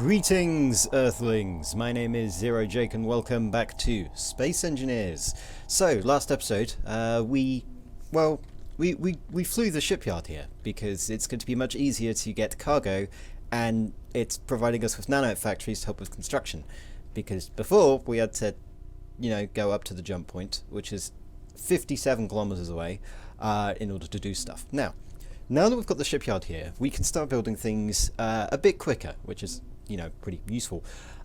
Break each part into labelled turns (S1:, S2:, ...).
S1: Greetings, Earthlings! My name is Zero Jake and welcome back to Space Engineers. So, last episode, we flew the shipyard here because it's going to be much easier to get cargo and it's providing us with nanite factories to help with construction. Because before, we had to, go up to the jump point, which is 57 kilometers away, in order to do stuff. Now that we've got the shipyard here, we can start building things a bit quicker, which is pretty useful.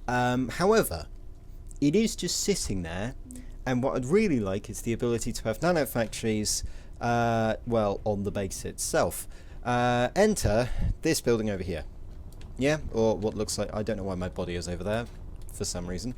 S1: However, it is just sitting there, and what I'd really like is the ability to have nanite factories, on the base itself. Enter this building over here. Yeah, or what looks like, I don't know why my body is over there, for some reason.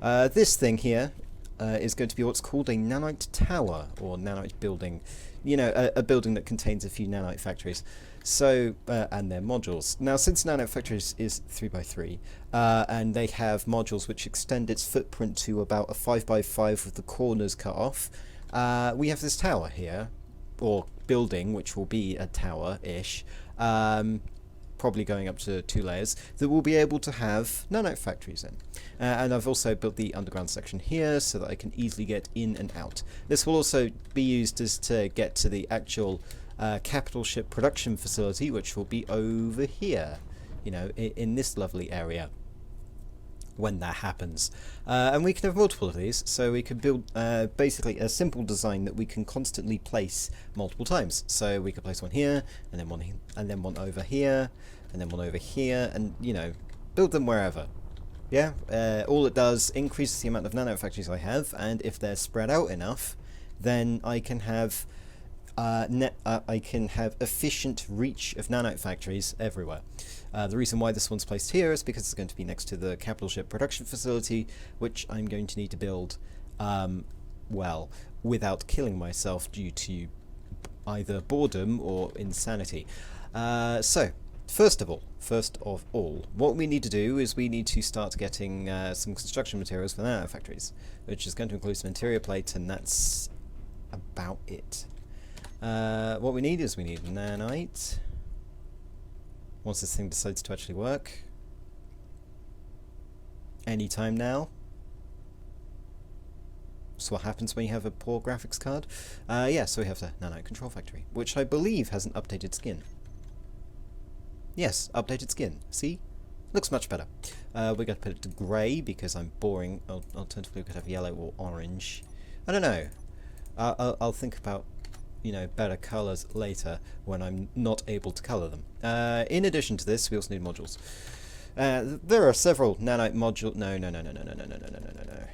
S1: This thing here is going to be what's called a nanite tower, or nanite building. A building that contains a few nanite factories. So, and their modules. Now, since nanite factories is 3x3, and they have modules which extend its footprint to about a 5x5 with the corners cut off, we have this tower here, or building, which will be a tower-ish, probably going up to 2 layers, that will be able to have nanite factories in. And I've also built the underground section here so that I can easily get in and out. This will also be used as to get to the actual capital ship production facility, which will be over here, in this lovely area when that happens. And we can have multiple of these, so we can build basically a simple design that we can constantly place multiple times. So we could place one here, and then one over here, and then one over here, and build them wherever. Yeah, all it does increases the amount of nanite factories I have, and if they're spread out enough, then I can have efficient reach of nanite factories everywhere. The reason why this one's placed here is because it's going to be next to the capital ship production facility, which I'm going to need to build, without killing myself due to either boredom or insanity. So, first of all, what we need to do is we need to start getting some construction materials for nanite factories, which is going to include some interior plates, and that's about it. What we need is nanite. Once this thing decides to actually work. Anytime now. So what happens when you have a poor graphics card? So we have the nanite control factory, which I believe has an updated skin. Yes, updated skin. See? Looks much better. We're going to put it to grey because I'm boring. Alternatively, we could have yellow or orange. I don't know. I'll think about better colours later when I'm not able to colour them. In addition to this, we also need modules. There are several nanite modules. No.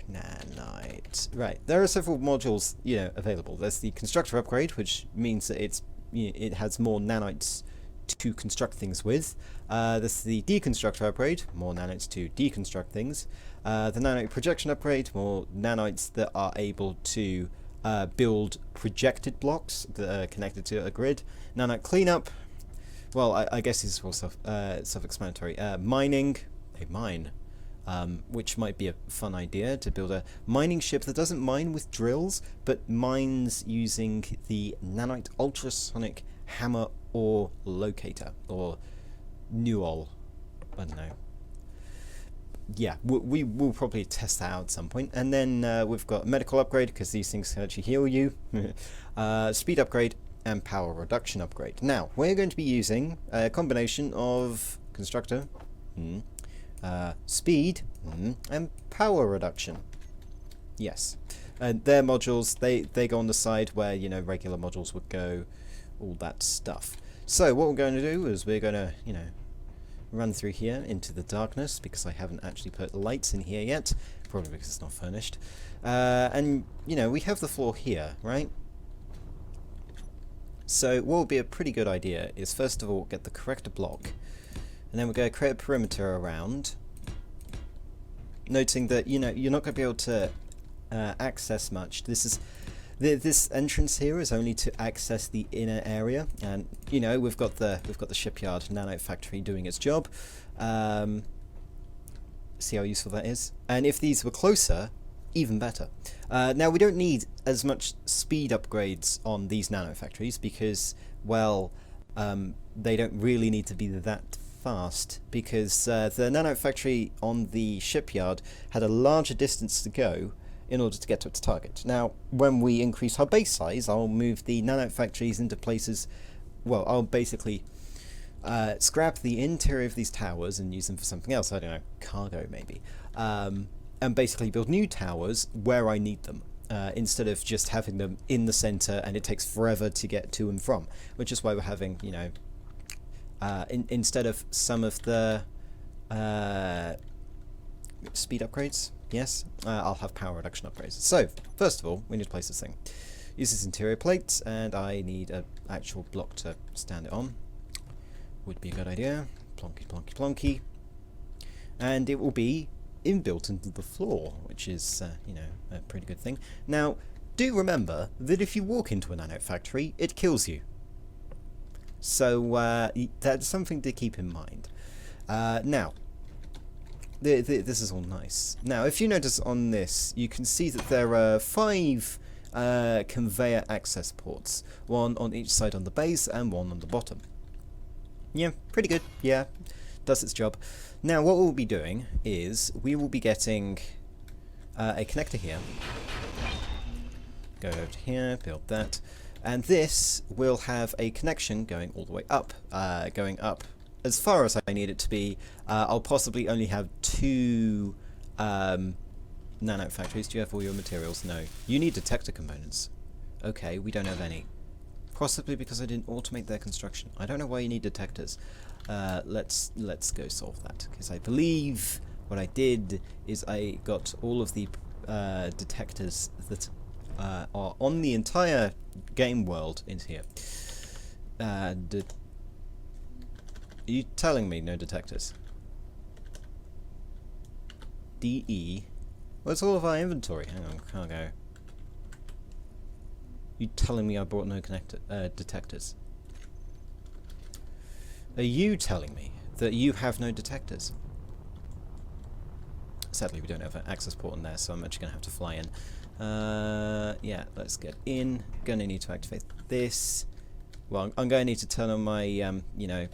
S1: Nanite. Right. There are several modules, available. There's the constructor upgrade, which means that it has more nanites to construct things with. There's the deconstructor upgrade, more nanites to deconstruct things. The nanite projection upgrade, more nanites that are able to build projected blocks that are connected to a grid. Nanite cleanup, well, I guess this is all self-explanatory. Mining, which might be a fun idea, to build a mining ship that doesn't mine with drills, but mines using the nanite ultrasonic hammer ore locator, or NUOL, I don't know. Yeah, we will probably test that out at some point. And then we've got medical upgrade, because these things can actually heal you. Speed upgrade and power reduction upgrade. Now, we're going to be using a combination of constructor, speed, and power reduction. Yes. And their modules, they go on the side where, regular modules would go, all that stuff. So what we're going to do is we're going to, run through here into the darkness, because I haven't actually put lights in here yet, probably because it's not furnished. And we have the floor here, right? So what would be a pretty good idea is, first of all, get the correct block, and then we're going to create a perimeter around, noting that you're not going to be able to access much. This entrance here is only to access the inner area, and we've got the shipyard nanite factory doing its job. See how useful that is. And if these were closer, even better. Now we don't need as much speed upgrades on these nanite factories because, they don't really need to be that fast because the nanite factory on the shipyard had a larger distance to go in order to get to its target. Now, when we increase our base size, I'll move the nanite factories into places. Well, I'll basically scrap the interior of these towers and use them for something else. I don't know, cargo maybe, and basically build new towers where I need them. Instead of just having them in the center and it takes forever to get to and from, which is why we're having, you know, instead of some of the speed upgrades, yes, I'll have power reduction upgrades. So, first of all, we need to place this thing. Use this interior plate, and I need an actual block to stand it on. Would be a good idea. Plonky, plonky, plonky. And it will be inbuilt into the floor, which is, you know, a pretty good thing. Now, do remember that if you walk into a nanite factory, it kills you. So, that's something to keep in mind. Now, this is all nice. Now, if you notice on this, you can see that there are 5 conveyor access ports. 1 on each side on the base and 1 on the bottom. Yeah, pretty good. Yeah, does its job. Now, what we'll be doing is we will be getting a connector here. Go over to here, build that. And this will have a connection going all the way up. Going up as far as I need it to be. I'll possibly only have 2 nanite factories. Do you have all your materials? No. You need detector components. Okay, we don't have any. Possibly because I didn't automate their construction. I don't know why you need detectors. Let's go solve that, because I believe what I did is I got all of the detectors that are on the entire game world into here. Are you telling me no detectors? DE? Well, it's all of our inventory. Hang on, cargo. You telling me I brought no detectors? Are you telling me that you have no detectors? Sadly, we don't have an access port in there, so I'm actually going to have to fly in. Yeah, let's get in. Gonna need to activate this. Well, I'm going to need to turn on my, you know...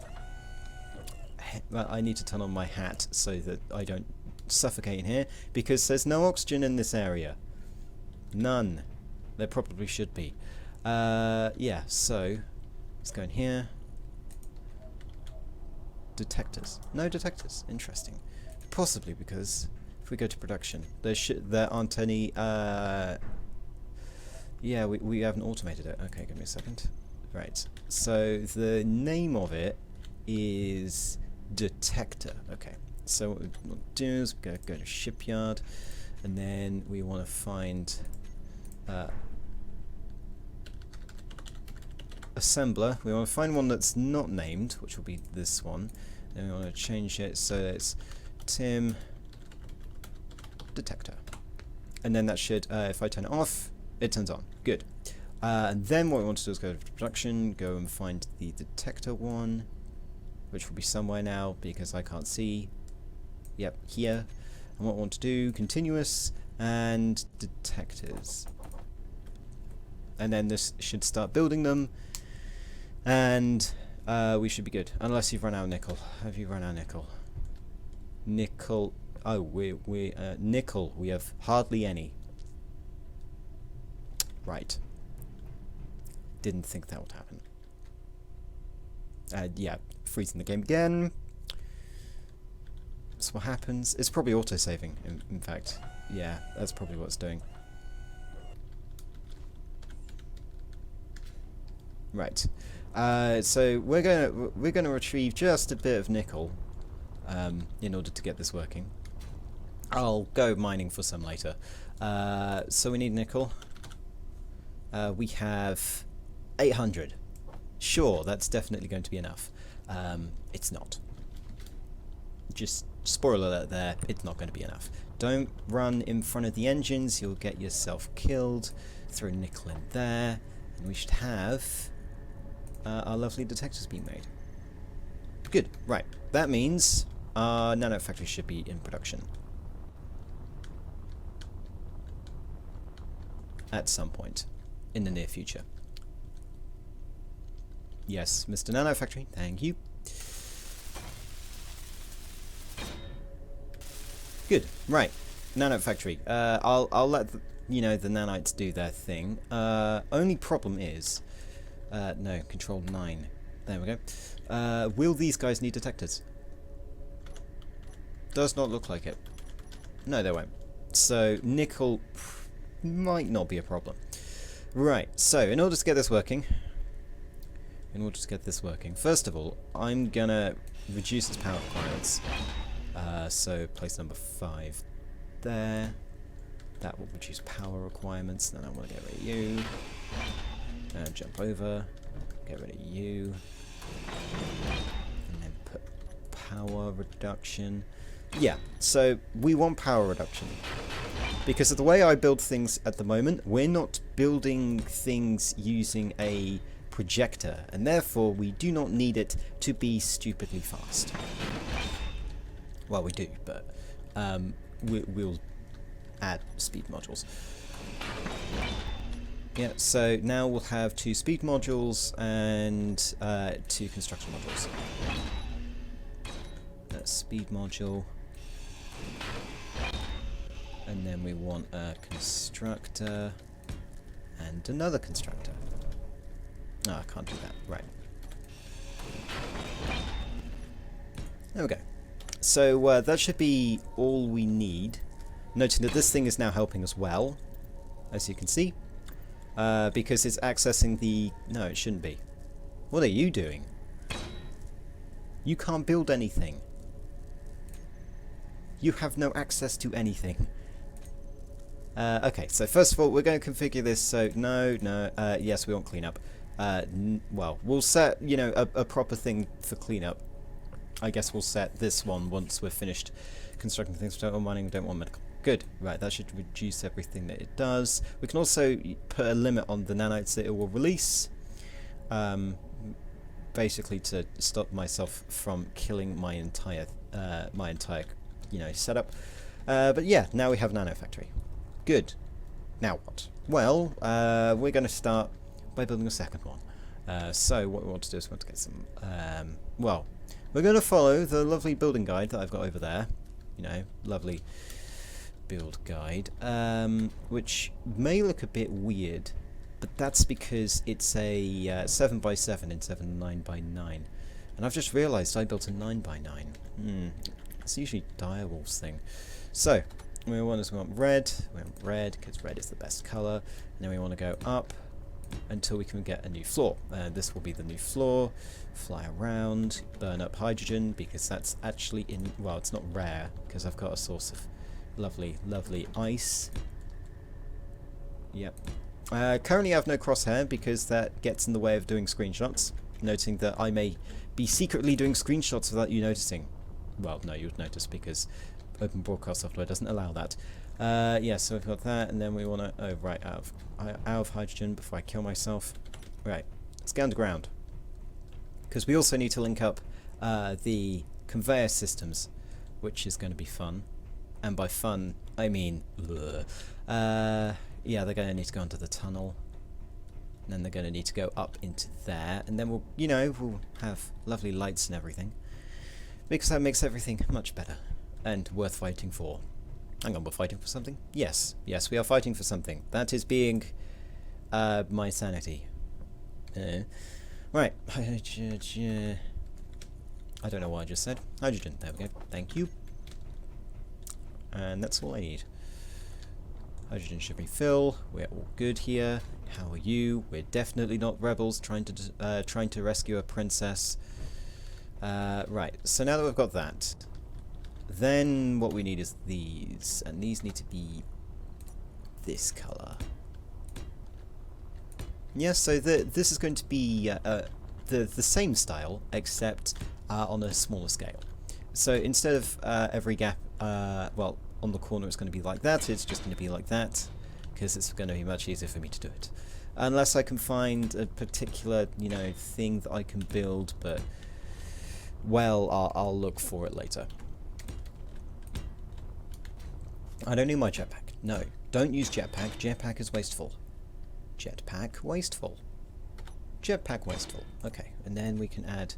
S1: I need to turn on my hat so that I don't suffocate in here, because there's no oxygen in this area. None. There probably should be. Yeah, so let's go in here. Detectors. No detectors. Interesting. Possibly because if we go to production, there aren't any. Yeah, we haven't automated it. Okay, give me a second. Right. So the name of it is detector. Okay. So what we want to do is go to shipyard, and then we want to find assembler. We want to find one that's not named, which will be this one. And we want to change it so that it's Tim detector. And then that should, if I turn it off, it turns on. Good. And then what we want to do is go to production, go and find the detector one, which will be somewhere now because I can't see. Yep, here. And what I want to do, continuous and detectors. And then this should start building them. And we should be good. Unless you've run out of nickel. Have you run out of nickel? Nickel. Oh, nickel. We have hardly any. Right. Didn't think that would happen. Yeah, freezing the game again. That's what happens. It's probably auto-saving, in fact. Yeah, that's probably what it's doing. Right. So we're gonna retrieve just a bit of nickel in order to get this working. I'll go mining for some later. So we need nickel. We have 800. Sure, that's definitely going to be enough. It's not. Just spoiler alert there, it's not going to be enough. Don't run in front of the engines, you'll get yourself killed. Throw nickel in there, and we should have our lovely detectors being made. Good, right. That means our nanite factory should be in production. At some point in the near future. Yes, Mr. Nanite Factory, thank you. Good. Right. Nanite factory. I'll let the, the nanites do their thing. Only problem is, no, control 9. There we go. Will these guys need detectors? Does not look like it. No, they won't. So nickel might not be a problem. Right. So in order to get this working, first of all, I'm gonna reduce its power requirements. So place number 5 there. That will reduce power requirements. Then I want to get rid of you. Jump over. Get rid of you. And then put power reduction. Yeah, so we want power reduction. Because of the way I build things at the moment, we're not building things using a projector, and therefore we do not need it to be stupidly fast. Well, we do, but we'll add speed modules. Yeah, so now we'll have 2 speed modules and 2 construction modules. That's speed module. And then we want a constructor and another constructor. No, I can't do that. Right. There we go. So that should be all we need. Noting that this thing is now helping us well, as you can see. Because it's accessing the... No, it shouldn't be. What are you doing? You can't build anything. You have no access to anything. Okay, so first of all, we're going to configure this so... yes, we want cleanup. Well, we'll set, a proper thing for cleanup. I guess we'll set this one once we're finished constructing things. We don't want mining, we don't want medical. Good. Right, that should reduce everything that it does. We can also put a limit on the nanites that it will release. Basically to stop myself from killing my entire setup. But yeah, now we have Nano Factory. Good. Now what? Well, we're going to start by building a second one. So what we want to do is we want to get some... well, we're going to follow the lovely building guide that I've got over there. Lovely build guide. Which may look a bit weird, but that's because it's a 7x7 instead of a 9x9. And I've just realised I built a 9x9. It's usually Direwolf's thing. So, we want red. We want red because red is the best colour. And then we want to go up until we can get a new floor. This will be the new floor. Fly around, burn up hydrogen because that's actually in... Well, it's not rare because I've got a source of lovely, lovely ice. Yep. Currently I have no crosshair because that gets in the way of doing screenshots. Noting that I may be secretly doing screenshots without you noticing. Well, no, you'd notice because open broadcast software doesn't allow that. Yeah, so we've got that, and then we want to... Oh, right, out of hydrogen before I kill myself. Right, let's get underground. Because we also need to link up the conveyor systems, which is going to be fun. And by fun, I mean... yeah, they're going to need to go into the tunnel. And then they're going to need to go up into there. And then we'll, we'll have lovely lights and everything. Because that makes everything much better. And worth fighting for. Hang on, we're fighting for something? Yes. Yes, we are fighting for something. That is being... my sanity. Right. Hydrogen. I don't know what I just said. Hydrogen. There we go. Thank you. And that's all I need. Hydrogen should refill. We're all good here. How are you? We're definitely not rebels trying to rescue a princess. Right. So now that we've got that, then what we need is these, and these need to be this color. Yes. So this is going to be the same style, except on a smaller scale. So instead of every gap, well, on the corner it's going to be like that, it's just going to be like that, because it's going to be much easier for me to do it. Unless I can find a particular, thing that I can build, but, well, I'll look for it later. I don't need my jetpack. No, don't use jetpack. Jetpack is wasteful. Jetpack wasteful. Jetpack wasteful. Okay, and then we can add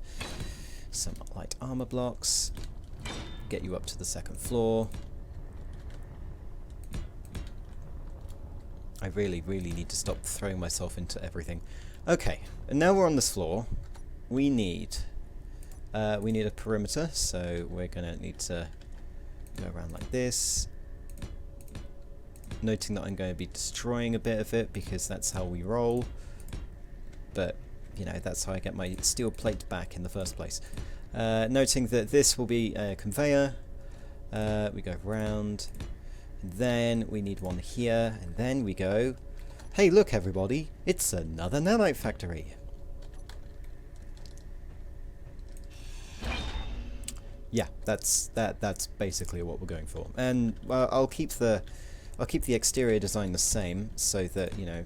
S1: some light armor blocks. Get you up to the second floor. I really, really need to stop throwing myself into everything. Okay, and now we're on this floor. We need a perimeter, so we're gonna need to go around like this. Noting that I'm going to be destroying a bit of it because that's how we roll. But, you know, that's how I get my steel plate back in the first place. Noting that this will be a conveyor. We go round. And then we need one here. And then we go, hey, look, everybody. It's another nanite factory. Yeah, that's basically what we're going for. And I'll keep the exterior design the same so that, you know,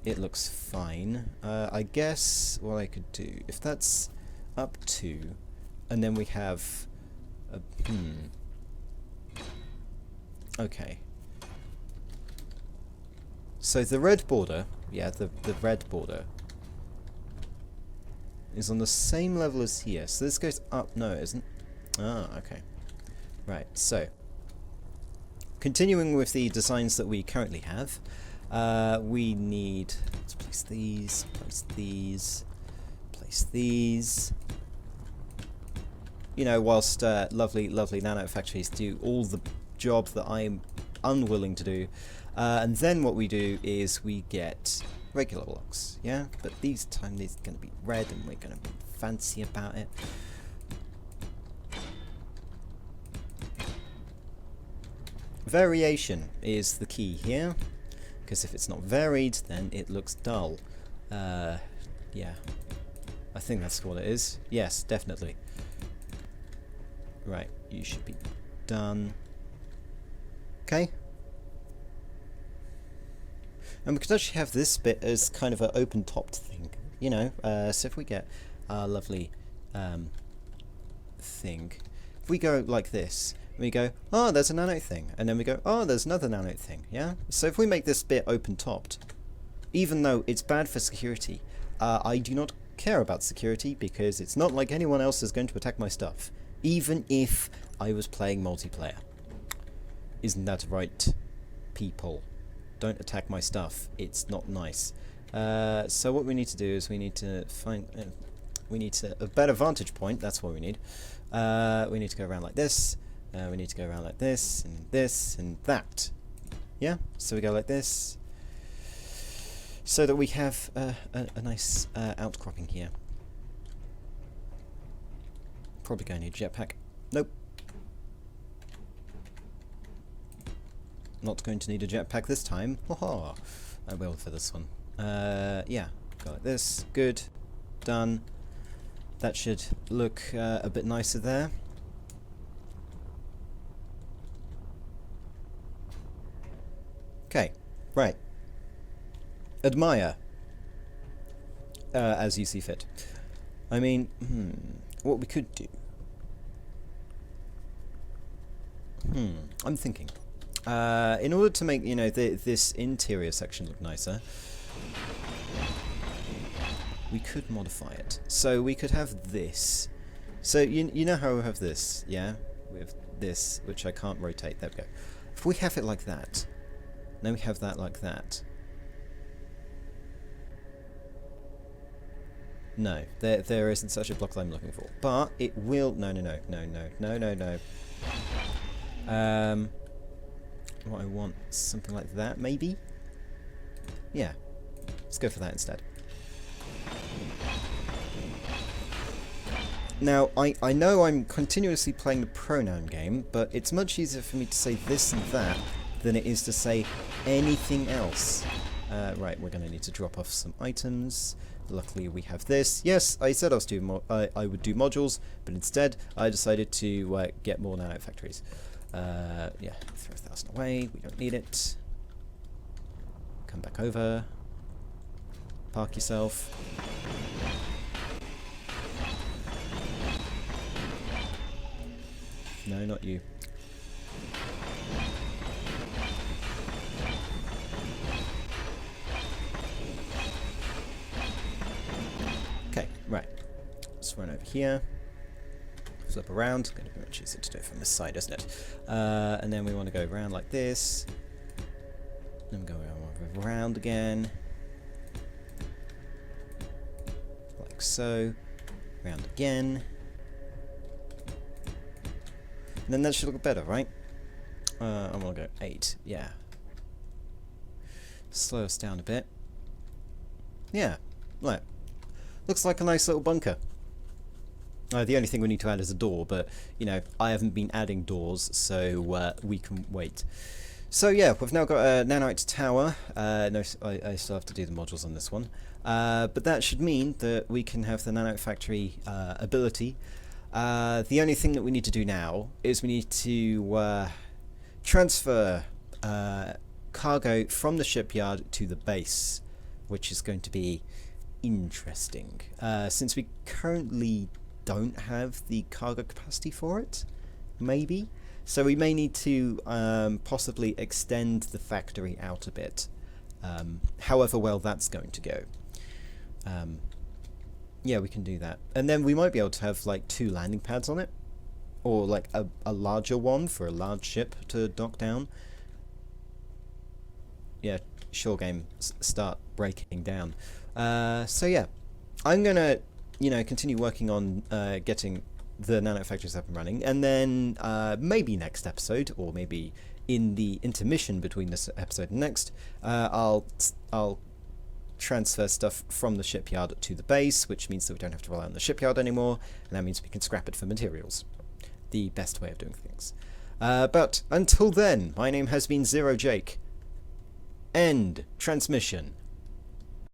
S1: it looks fine. I guess what I could do, if that's up to, and then we have a, okay. So the red border, yeah, the red border is on the same level as here. So this goes up, no it isn't. Ah, okay. Right, so continuing with the designs that we currently have, we need, let's place these, place these, place these. You know, whilst lovely nanite factories do all the job that I'm unwilling to do. And then what we do is we get regular blocks, yeah? But this time these are going to be red and we're going to be fancy about it. Variation is the key here, because if it's not varied, then it looks dull. Yeah, I think that's what it is. Yes, definitely. Right, you should be done. Okay. And we could actually have this bit as kind of an open-topped thing, you know. So if we get our lovely thing, if we go like this, we go, oh, there's a nanite thing, and then we go, oh, there's another nanite thing, yeah? So if we make this bit open-topped, even though it's bad for security, I do not care about security because it's not like anyone else is going to attack my stuff, even if I was playing multiplayer. Isn't that right, people? Don't attack my stuff. It's not nice. So what we need to do is we need to find... a better vantage point. That's what we need. We need to go around like this. We need to go around like this, and that. Yeah? So we go like this. So that we have a nice outcropping here. Probably going to need a jetpack. Nope. Not going to need a jetpack this time. Haha. I will for this one. Yeah. Go like this. Good. Done. That should look a bit nicer there. Okay. Right. Admire. As you see fit. I mean, what we could do. I'm thinking. In order to make, you know, this interior section look nicer, we could modify it. So we could have this. So you know how we have this, yeah? With this, which I can't rotate. There we go. If we have it like that, then we have that like that. No, there isn't such a block that I'm looking for. But it will... No. What I want, something like that, maybe? Yeah. Let's go for that instead. Now, I know I'm continuously playing the pronoun game, but it's much easier for me to say this and that than it is to say anything else. Right, we're going to need to drop off some items. Luckily we have this. Yes, I said I would do modules, but instead I decided to get more nanite factories. Yeah, throw 1,000 away, we don't need it. Come back over. Park yourself. No, not you. Okay, right. Let's run over here. Flip around. It's going to be much easier to do it from this side, isn't it? And then we want to go around like this. Then we round again. Like so. Round again. And then that should look better, right? I'm gonna go 8, yeah. Slow us down a bit. Yeah, right. Looks like a nice little bunker. The only thing we need to add is a door, but, you know, I haven't been adding doors, so we can wait. So yeah, we've now got a nanite tower. No, I still have to do the modules on this one. But that should mean that we can have the nanite factory ability. The only thing that we need to do now is we need to transfer cargo from the shipyard to the base, which is going to be interesting. Since we currently don't have the cargo capacity for it, maybe. So we may need to possibly extend the factory out a bit, however well that's going to go. Yeah, we can do that. And then we might be able to have like 2 landing pads on it, or like a larger one for a large ship to dock down. Yeah, shore game start breaking down. So yeah, I'm gonna, you know, continue working on getting the nanite factories up and running, and then maybe next episode, or maybe in the intermission between this episode and next, I'll transfer stuff from the shipyard to the base, which means that we don't have to rely on the shipyard anymore, and that means we can scrap it for materials. The best way of doing things. But until then, my name has been Zero Jake. End transmission.